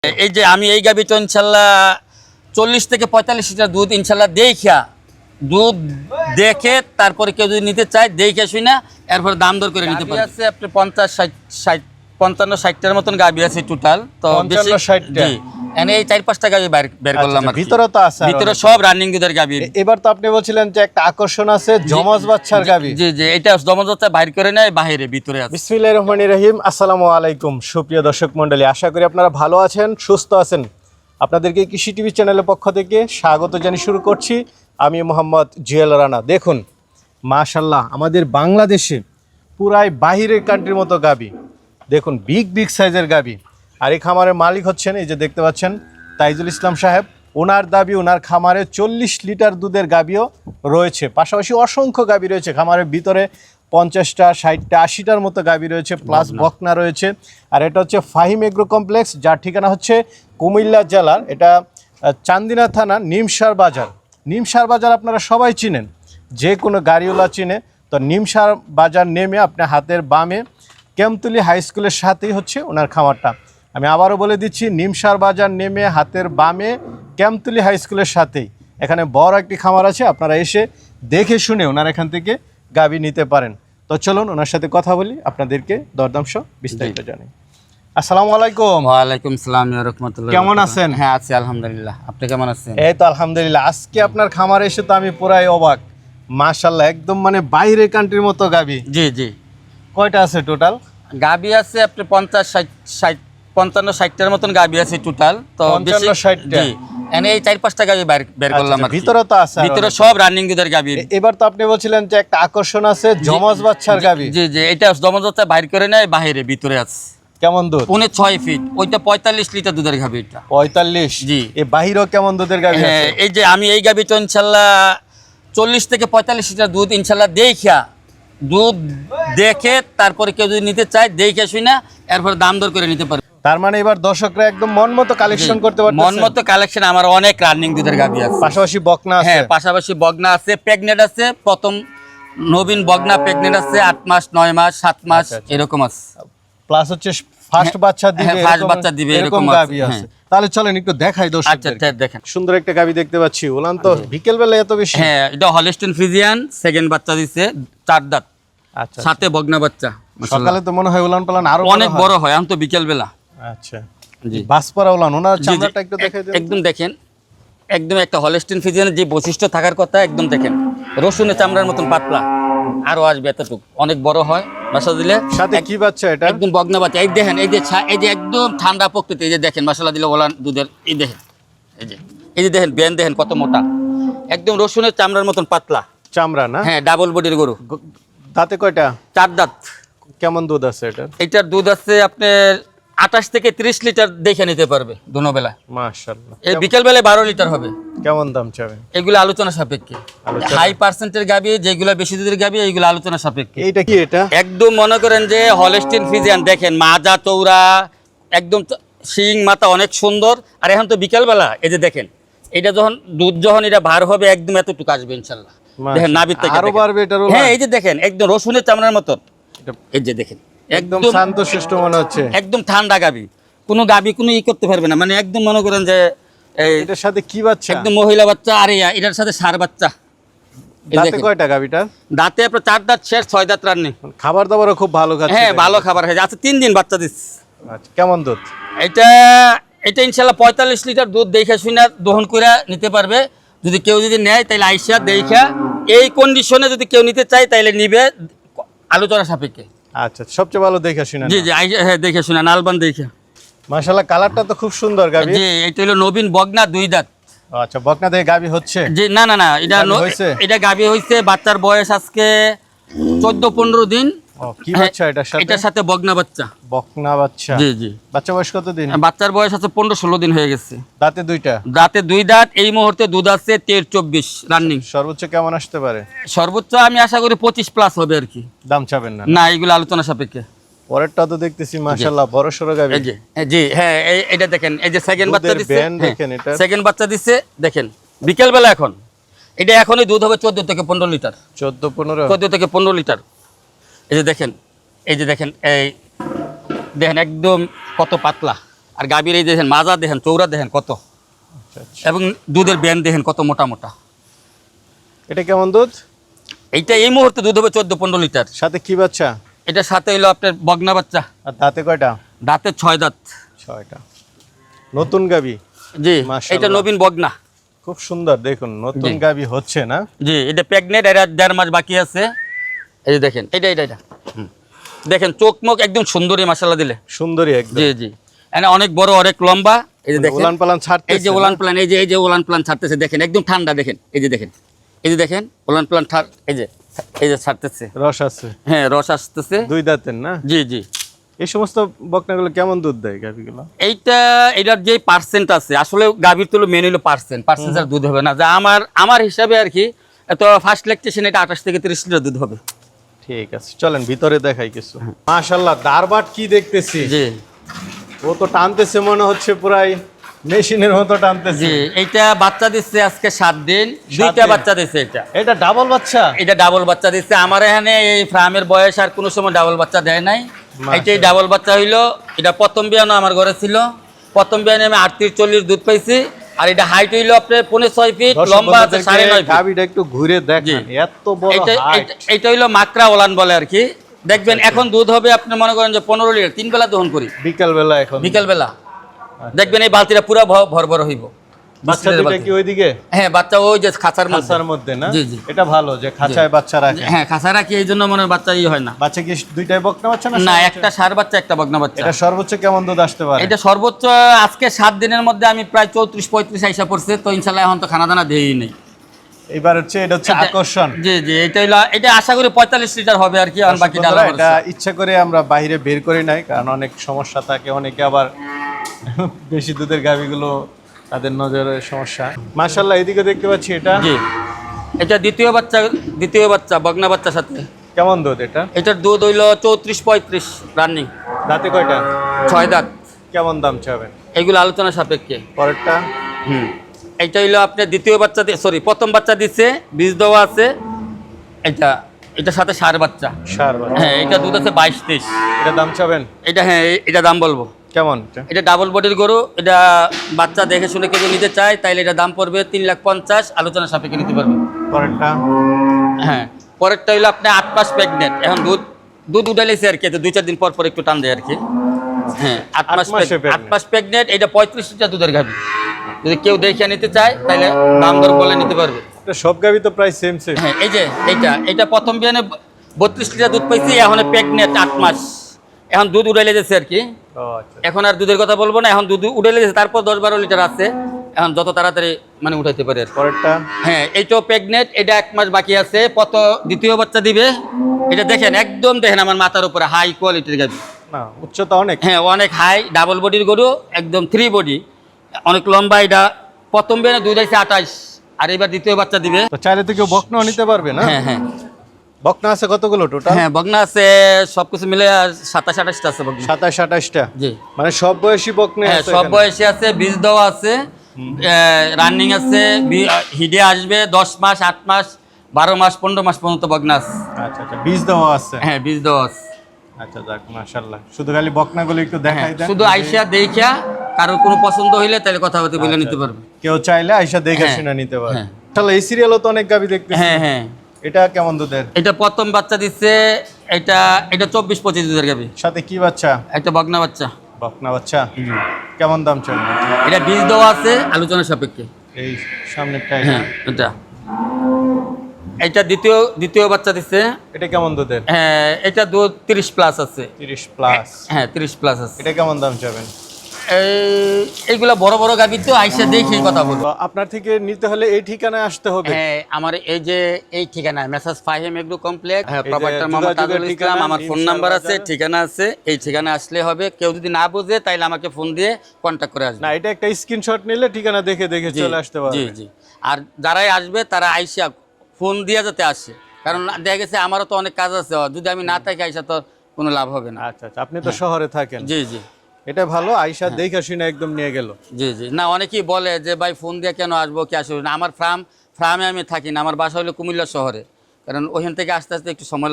এই যে আমি এই গাভীটা ইনশাল্লাহ 40 থেকে 45 লিটার দুধ ইনশাল্লাহ দুধ দেখে তারপরে কেউ যদি নিতে চায় দেখে শুই না এরপর দাম দর করে নিতে পারে। আছে আপনি 50-60-55-60টার মতন গাভী আছে টোটাল। তো 50-60টা এনে এই 4-5টা গাভী বের করলাম। ভিতরে তো আছে, ভিতরে সব রানিং দুধের গাভী। এবার তো আপনি বলছিলেন যে একটা আকর্ষণ আছে জমজ বাচ্চার গাভী। জি জি, এটা জমজ বাচ্চা বাইর করে নেয় বাইরে, ভিতরে আছে। বিসমিল্লাহির রহমানির রহিম। আসসালামু আলাইকুম সুপ্রিয় দর্শক মণ্ডলী, আশা করি আপনারা ভালো আছেন, সুস্থ আছেন। আপনাদেরকে কৃষি টিভি চ্যানেলের পক্ষ থেকে স্বাগত জানিয়ে শুরু করছি। আমি মোহাম্মদ জুয়েল রানা। দেখুন মাশাআল্লাহ, আমাদের বাংলাদেশে পুরাই বাহিরের কান্ট্রির মতো গাভী। দেখুন বিগ সাইজের গাভী। আর এই খামারের মালিক হচ্ছেন, এই যে দেখতে পাচ্ছেন, তাইজুল ইসলাম সাহেব। ওনার দাবি ওনার খামারে 40 লিটার দুধের গাভীও রয়েছে, পাশাপাশি অসংখ্য গাভী রয়েছে খামারের ভিতরে। 50টা 60টা 80টার মতো গাভী রয়েছে, প্লাস বকনা রয়েছে। আর এটা হচ্ছে ফাহিম এগ্রো কমপ্লেক্স, যার ঠিকানা হচ্ছে কুমিল্লা জেলার, এটা চান্দিনা থানা নিমসার বাজার। নিমসার বাজার আপনারা সবাই চিনেন, যে কোনো গাড়িওয়ালা চিনে। তো নিমসার বাজার নেমে আপনি হাতের বামে কেমতুলি হাই স্কুলের সাথেই হচ্ছে ওনার খামারটা। আমি আবারও বলে দিচ্ছি, নিমসার বাজার নেমে হাতের বামে কেমতুলি হাই স্কুলের সাথেই এখানে বড় একটি খামার আছে। আপনারা এসে দেখে শুনে ওনার এখান থেকে গাভী নিতে পারেন। তো চলুন ওনার সাথে কথা বলি, আপনাদেরকে দরদাম সহ বিস্তারিত জানাই। আসসালামু আলাইকুম। ওয়ালাইকুম সালাম ওয়া রাহমাতুল্লাহ। কেমন আছেন? হ্যাঁ আছি আলহামদুলিল্লাহ। আপনি কেমন আছেন? এই তো আলহামদুলিল্লাহ। আজকে আপনার খামারে এসে তো আমি পুরাই অবাক, মাশাআল্লাহ, একদম মানে বাইরের কান্ট্রির মতো গাভী। জি জি। কয়টা আছে টোটাল? গাভী আছে আপনি 50-60-55-60টার মতন গাভী আছে টোটাল। তো 55-60টা। এনে এই 4-5টা গাভী বের করলাম। ভিতরে তো আছে, ভিতরে সব রানিং দুধের গাভী। এবার তো আপনি বলছিলেন যে একটা আকর্ষণ আছে জমজ বাচ্চার গাভী। জি জি, এটা জমজ বাচ্চা বাইর করে নেয় বাইরে, ভিতরে আছে। কেমন দুধ? 6 ফিট, ওইটা 45 লিটার দুধের গাভী। এটা 45? জি। এই বাহিরেও কেমন দুধের গাভী আছে? হ্যাঁ, এই যে আমি এই গাভীটা ইনশাল্লাহ 40 থেকে 45 লিটার দুধ ইনশাল্লাহ দুধ দেখে তারপরে কেউ যদি নিতে চায় দেখে শুই না এরপর দাম দর করে নিতে পারে। তার মানে এবার দর্শকরা একদম মন মতো কালেকশন করতে পারবে। মন মতো কালেকশন, আমার অনেক রানিং দুধের গাভী আছে। পাশাপাশি বকনা আছে? হ্যাঁ, পাশাপাশি বগনা আছে, প্রেগনেন্ট আছে। প্রথম নবীন বগনা প্রেগনেন্ট আছে 8 মাস 9 মাস 7 মাস এরকম আছে। প্লাস হচ্ছে ফার্স্ট বাচ্চা দিবে। হ্যাঁ, ফার্স্ট বাচ্চা দিবে এরকম গাভী আছে। তাহলে চলেন একটু দেখাই দর্শকদের। আচ্ছা দেখেন, সুন্দর একটা গাভী দেখতে পাচ্ছি। ওলান তো বিকেল বেলা এত বেশি? হ্যাঁ, এটা হলস্টেইন ফ্রিজিয়ান, সেকেন্ড বাচ্চা দিছে, 4 দাঁত। আচ্ছা, সাথে বগনা বাচ্চা। সকালে তো মনে হয় উলান পালান আরো অনেক বড় হয়, এখন তো বিকেল বেলা। আচ্ছা জি, বাসপাড়া উলান, ওনার চামড়াটা একটু দেখাই দেন। একদম দেখেন, একদম একটা হলস্টেইন ফ্রিজিয়ানের যে বৈশিষ্ট্য থাকার কথা, একদম দেখেন রসুনের চামড়ার মতন পাতলা, আরো আসবে এতটুকু, অনেক বড় হয় বাসা দিলে। সাথে কি বাচ্চা এটা? একদম বগনা বাচ্চা। এই দেখেন, এই যে একদম ঠান্ডা প্রকৃতি। এই যে দেখেন মশলা দিলে ওলান দুধের, এই দেখেন, এই যে দেখেন বেন দেখেন কত মোটা, একদম রসুনের চামড়ার মতন পাতলা চামড়া না? হ্যাঁ, ডাবল বডির গরু। দাঁতে কয়টা? 4 দাঁত। কেমন দুধ আছে এটা? এটার দুধ আছে আপনার 28 থেকে 30 লিটার দেখে নিতে পারবে দুনো বেলা। মাশাআল্লাহ। এই বিকেল বেলায় 12 লিটার হবে। কেমন দাম চাবেন? এগুলো আলোচনা সাপেক্ষে। হাই পার্সেন্টের গাভী যেগুলো বেশি দুধের গাভী, এইগুলো আলোচনা সাপেক্ষে। এইটা কি? এটা একদম মনে করেন যে হলস্টেইন ফ্রিজিয়ান, দেখেন মাজা চৌড়া, একদম শিং মাথা অনেক সুন্দর। আর এখন তো বিকেল বেলা, এই যে দেখেন, এটা যখন এটা ভার হবে একদম এতটুকু আসবে ইনশাআল্লাহ। দেখেন নাভির থেকে আরো বাড়বে এটা। হ্যাঁ, এই যে দেখেন একদম রসুনের চামড়ার মতন। এই যে দেখেন একদম শান্তশিষ্ট মনে হচ্ছে, একদম ঠান্ডা গাভী। কোনো গাভী কোনো করতে পারবে না, মানে একদম মনে করেন যে এটার সাথে কি বাচ্চা? একদম মহিলা বাচ্চা। আর এটার সাথে ষাঁড় বাচ্চা। দাঁতে কয়টা গাভীটার? দাঁতে আপনার 4 দাঁত শেষ, 6 দাঁত রান্নি। খাবার দাবারও খুব ভালো খাচ্ছে? হ্যাঁ, ভালো খাবার খাচ্ছে। আচ্ছা 3 দিন বাচ্চা দিচ্ছে। আচ্ছা, কেমন দুধ? এটা ইনশাল্লাহ 45 লিটার দুধ দেখে শুনে দহন করে নিতে পারবে। যদি কেউ নেয় তাহলে আইসা দেখা, এই কন্ডিশনে যদি কেউ নিতে চায় তাহলে নিবে আলোচনা সাপেক্ষে। আচ্ছা, সবচেয়ে ভালো দেখে শুনে? জি জি, হ্যাঁ দেখে শুনে, নালবান দেখে। মাশাআল্লাহ, কালারটা তো খুব সুন্দর গাভী। জি, এটা হলো নবীন বগনা 2 দাঁত। আচ্ছা, বকনা থেকে গাভী হচ্ছে? জি, না এটা গাভী হইছে। বাচ্চার বয়স আজকে 14-15 দিন। কি বাচ্চা এটার সাথে? এটার সাথে বগনা বাচ্চা। বকনা বাচ্চা? জি জি। বাচ্চা বয়স কত দিন? বাচ্চার বয়স আছে 15-16 দিন হয়ে গেছে। দাঁতে দুইটা? দাঁতে 2 দাঁত। এই মুহূর্তে দুধ আছে 13-24 রানিং। সর্বোচ্চ কেমন আসতে পারে? সর্বোচ্চ আমি আশা করি 25 প্লাস হবে আর কি। দাম চাবেন না? না, এগুলো আলোচনা সাপেক্ষে। পরেরটা তো দেখতেছি মাশাআল্লাহ বড় সরো গাভী। এই যে জি, হ্যাঁ, এটা দেখেন, এই যে সেকেন্ড বাচ্চা দিচ্ছে। দেখেন এটা সেকেন্ড বাচ্চা দিচ্ছে, দেখেন বিকেল বেলা। এখন এটা এখনই দুধ হবে 14 থেকে 15 লিটার। 14 থেকে 15 লিটার। এই যে দেখেন, এই দেখেন একদম কত পাতলা। আর গাভীর এই দেখেন মাজা দেখেন, চৌড়া দেখেন কত, আচ্ছা আচ্ছা। এবং দুধের ব্যান দেখেন কত মোটা মোটা। এটা কেমন দুধ? এইটা এই মুহূর্তে দুধ হবে 14-15 লিটার। সাথে কি বাচ্চা? এটার সাথে হইলো আপনার বগনা বাচ্চা, আর দাঁতে কয়টা? দাঁতে 6 দাঁত। 6টা। নতুন গাবি? জি, মাশাআল্লাহ। এটা নবীন বগনা। খুব সুন্দর, দেখুন নতুন জি। গাবি হচ্ছে না? জি, এটা প্রেগনেন্ট, এর 1.5 মাস বাকি আছে। এই যে দেখেন, এটা দেখেন চোখ মুখ একদম সুন্দরী মাশাআল্লাহ দিলে। সুন্দরী একদম। জি জি, এনে অনেক বড়, অনেক লম্বা। এই যে দেখেন উলান পালান ছাড়তেছে। এই যে উলান প্লান, এই যে উলান প্লান ছাড়তেছে দেখেন, একদম ঠান্ডা দেখেন। এই যে দেখেন উলান প্লান এই যে ছাড়তেছে। রস আছে। হ্যাঁ, রস আসতেছে। 2 দাঁতের না? জি জি। এই সমস্ত বকনাগুলো কেমন দুধ দেয় গাভিগুলো? এটার যে পার্সেন্ট আছে, আসলে গাভীর তুলো মেন হলো পার্সেন্ট আর দুধ হবে না, যা আমার হিসাবে আর কি। তো ফার্স্ট ল্যাকটেশন এটা 28 থেকে 30 লিটার দুধ হবে। ঠিক আছে, চলেন ভিতরে দেখাই কিছু। মাশাআল্লাহ, দারবাট কি দেখতেছি। জি ও তো টানতেছে মনে হচ্ছে পুরাই মেশিনের মতো টানতেছে। জি, এইটা বাচ্চা দিচ্ছে আজকে 7 দিন, 2টা দিন। বাচ্চা দিচ্ছে। এটা ডাবল বাচ্চা? এটা ডাবল বাচ্চা দিচ্ছে। আমার এখানে এই ফার্মের বয়স আর কোনো সময় ডাবল বাচ্চা দেয় নাই। এইটাই ডাবল বাচ্চা হইলো। এটা প্রথম বিয়ানো আমার ঘরে ছিল। প্রথম বিয়ানে আমি 38-40 দুধ পাইছি। আর এটা হাইট হইলো আপনার 5.5 ফিট, লম্বা আছে 9.5 ফিট। গাভিটা একটু ঘুরে দেখেন, এত বড় হাইট। এইটা হইলো মাকড়া ওলান বলে আর কি। দেখবেন এখন দুধ হবে আপনি মনে করেন যে 15 লিটার, 3 বেলা দহন করি। বিকাল বেলা এখন? বিকেল বেলা দেখবেন এই বালতিটা পুরো ভরভর হইব। বাচ্চা দুটো কি ওইদিকে? হ্যাঁ, বাচ্চা ওই যে খাঁচার মধ্যে না? জি জি। এটা ভালো যে খাঁচায় বাচ্চা রাখে। হ্যাঁ, খাঁচা রাখি, এই জন্য মনে হয় বাচ্চা হয় না। বাচ্চা কি দুইটাই বকনা বাচ্চা না? না, একটা ষাঁড় বাচ্চা, একটা বগনা বাচ্চা। এটা সর্বোচ্চ কেমন দুধ আসতে পারে? এটা সর্বোচ্চ আজকে 7 দিনের মধ্যে আমি প্রায় 34-35 আইসা পড়ছে। তো ইনশাল্লাহ এখন তো খানা দানা দেই নেই। এবার এটা হচ্ছে আকর্ষণ। জি জি, এটা আশা করি 45 লিটার হবে আর কি। আর বাকি ডালা এটা ইচ্ছা করে আমরা বাইরে বের করি নাই, কারণ অনেক সমস্যা থাকে। অনেকে আবার বেশি দুধের গাভিগুলো তাদের নজরে সমস্যা। মাশাআল্লাহ, এদিকে দেখতে পাচ্ছি এটা। জি, এটা দ্বিতীয় বাচ্চা বগনা বাচ্চার সাথে। কেমন দুধ এটা? এটার দুধ হইলো 34-35 রানিং। দাঁতে কয়টা? 6 দাঁত। কেমন দাম চাবেন? এগুলো আলোচনা সাপেক্ষে। পরেরটা? এইটা হইলো আপনার প্রথম বাচ্চা দিচ্ছে, বীজ দেওয়া আছে। এটার সাথে ষাঁড় বাচ্চা। হ্যাঁ, এটা দুধ আছে 22-23। এটা দাম চাবেন? এটা দাম বলবো কেমন? এটা ডাবল বডির গরু। এটা বাচ্চা দেখে শুনে কেউ নিতে চায় তাইলে এটা দাম পড়বে 3,50,000, আলোচনা সাপেক্ষে নিতে পারবে। পরেরটা? হ্যাঁ, পরেরটা হইলো আপনি 8 মাস প্রেগনেন্ট। এখন দুধ উঠাইলেছে আর কি, 2-4 দিন পর একটু টান দেয় আর কি। হ্যাঁ, 8 মাস প্রেগনেন্ট। এটা 35 লিটার দুধের গাভী। যদি কেউ দেখে নিতে চায় তাহলে দাম দর বলে নিতে পারবে। সব গাভী তো প্রায় সেম। হ্যাঁ, এই যে এইটা প্রথম বিয়ানে 32 লিটার দুধ পাইছি। এখন প্রেগনেন্ট 8 মাস। এখন দুধ উঠাইলে যাচ্ছে আর কি। এখন আর দুধের কথা বলবো না, এখন দুধ উঠাইলে যাচ্ছে। তারপর 10-12 লিটার আছে। এখন যত তাড়াতাড়ি মানে উঠাইতে পারে। পরেরটা? হ্যাঁ, এইটাও প্রেগনেন্ট। এটা 1 মাস বাকি আছে। দ্বিতীয় বাচ্চা দিবে। এটা দেখেন, একদম দেখেন আমার মাথার উপরে হাই কোয়ালিটির গাভী। না, উচ্চতা অনেক। হ্যাঁ, অনেক হাই, ডাবল বডির গরু, একদম 3 বডি, অনেক লম্বা। এটা প্রথম বিয়ানে দুধ আছে 28, আর এবার দ্বিতীয় বাচ্চা দিবে। তো চাইলে তো কেউ বকনাও নিতে পারবে না? হ্যাঁ। বকনা আছে কতগুলো টোটাল? হ্যাঁ, বগনা আছে সবকিছু মিলে 27-28টা আছে বগনা। 27-28টা? জি। মানে সব বয়সী বকনা? হ্যাঁ, সব বয়সী আছে, বীজ দেওয়া আছে, রানিং আছে, হিডে আসবে 10 মাস, 8 মাস, 12 মাস, 15 মাস পর্যন্ত বগনা আছে। আচ্ছা, বীজ দেওয়া আছে? হ্যাঁ, বীজ দেওয়া আছে। আচ্ছা, যাক মাশাআল্লাহ। শুধু খালি বকনাগুলো একটু দেখাই দেন। শুধু আইসা দেখা, কারোর কোনো পছন্দ হইলে তাহলে কথা বলতে বলে নিতে পারবে। কেউ চাইলে আইসা দেখে শুনে নিতে পারবে। তাহলে এই সিরিয়ালও তো অনেক গাভী দেখতেছি। হ্যাঁ। এটা কেমন দুধের? এটা প্রথম বাচ্চা দিচ্ছে। এটা 24-25 দুধের গাভী। সাথে কি বাচ্চা? একটা বগনা বাচ্চা। বকনা বাচ্চা? কেমন দাম চান? এটা বীজ দেওয়া আছে, আলোচনা সাপেক্ষে। এই সামনেরটাই? হ্যাঁ, এটা দ্বিতীয় বাচ্চা দিচ্ছে। এটা কেমন দুধের? হ্যাঁ, এটা দুধ 30+ আছে। 30+? হ্যাঁ, 30+ আছে। এটা কেমন দাম চাবেন? এইগুলা বড় বড় গাভী তো, আইসা দেখি কথা বলবো। আপনার থেকে নিতে হলে এই ঠিকানায় আসতে হবে? হ্যাঁ, আমার এই ঠিকানা মেসাজ ফাহিম এগ্রো কমপ্লেক্স, এই যে প্রপার্টার মোহাম্মদ তাজুল যোগাযোগের ইসলাম। ঠিকানা, আমার ফোন নাম্বার আছে, ঠিকানা আছে। এই ঠিকানা আসলে হবে। কেউ যদি না বুঝে তাইলে আমাকে ফোন দিয়ে কন্ট্যাক্ট করে আসবে। না, এটা একটা স্ক্রিনশট নিলে ঠিকানা দেখে চলে আসতে পারবে। জি। আর যারাই আসবে তারা আইসা ফোন দিয়ে যাতে আসে, কারণ দেখা গেছে আমারও তো অনেক কাজ আছে। যদি আমি না থাকি আইসা তো কোনো লাভ হবে না। আচ্ছা, আপনি তো শহরে থাকেন। জি। এটা ভালো, আইসা দেখে শুনে একদম নিয়ে গেল। জি। না, অনেকেই বলে যে ভাই ফোন দিয়ে কেন আসবো, কি আসবে না। আমার ফার্মে আমি থাকি না, আমার বাসা হলো কুমিল্লা শহরে। কারণ ওইখান থেকে আস্তে আস্তে একটু সময় লাগে।